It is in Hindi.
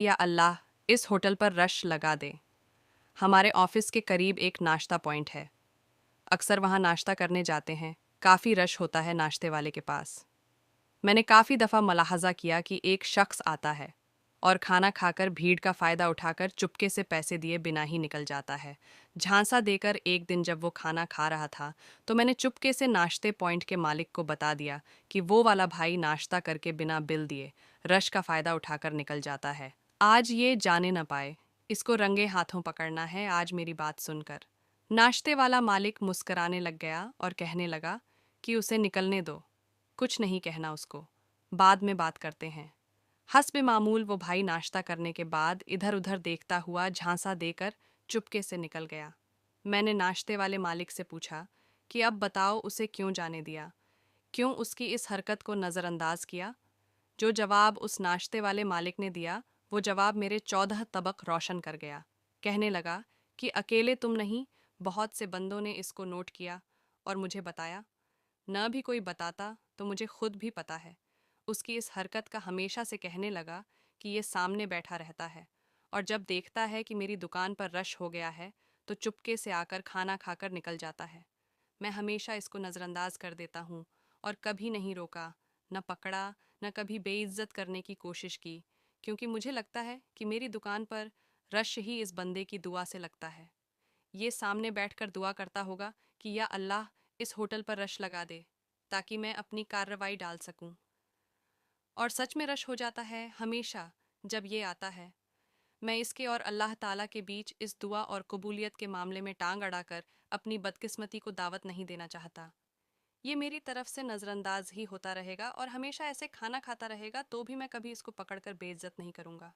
या अल्लाह इस होटल पर रश लगा दे। हमारे ऑफिस के करीब एक नाश्ता पॉइंट है। अक्सर वहाँ नाश्ता करने जाते हैं। काफ़ी रश होता है नाश्ते वाले के पास। मैंने काफ़ी दफ़ा मलाहज़ा किया कि एक शख्स आता है और खाना खाकर भीड़ का फ़ायदा उठाकर चुपके से पैसे दिए बिना ही निकल जाता है। झांसा देकर एक दिन जब वो खाना खा रहा था तो मैंने चुपके से नाश्ते पॉइंट के मालिक को बता दिया कि वो वाला भाई नाश्ता करके बिना बिल दिए रश का फ़ायदा उठाकर निकल जाता है। आज ये जाने न पाए, इसको रंगे हाथों पकड़ना है आज मेरी बात सुनकर। नाश्ते वाला मालिक मुस्कराने लग गया और कहने लगा कि उसे निकलने दो, कुछ नहीं कहना उसको, बाद में बात करते हैं। हस्ब मामूल वो भाई नाश्ता करने के बाद इधर उधर देखता हुआ झांसा देकर चुपके से निकल गया। मैंने नाश्ते वाले मालिक से पूछा कि अब बताओ उसे क्यों जाने दिया, क्यों उसकी इस हरकत को नज़रअंदाज किया। जो जवाब उस नाश्ते वाले मालिक ने दिया वो जवाब मेरे 14 तबक रोशन कर गया। कहने लगा कि अकेले तुम नहीं, बहुत से बंदों ने इसको नोट किया और मुझे बताया। न भी कोई बताता तो मुझे खुद भी पता है। उसकी इस हरकत का हमेशा से कहने लगा कि ये सामने बैठा रहता है और जब देखता है कि मेरी दुकान पर रश हो गया है तो चुपके से आकर खाना खाकर निकल जाता है। मैं हमेशा इसको नज़रअंदाज कर देता हूँ और कभी नहीं रोका, न पकड़ा, न कभी बेइज्जत करने की कोशिश की, क्योंकि मुझे लगता है कि मेरी दुकान पर रश ही इस बंदे की दुआ से लगता है। ये सामने बैठकर दुआ करता होगा कि या अल्लाह इस होटल पर रश लगा दे ताकि मैं अपनी कार्रवाई डाल सकूं। और सच में रश हो जाता है हमेशा जब ये आता है। मैं इसके और अल्लाह ताला के बीच इस दुआ और कबूलियत के मामले में टांग अड़ाकर अपनी बदकिस्मती को दावत नहीं देना चाहता। ये मेरी तरफ से नज़रअंदाज ही होता रहेगा और हमेशा ऐसे खाना खाता रहेगा तो भी मैं कभी इसको पकड़कर बेइज्जत नहीं करूँगा।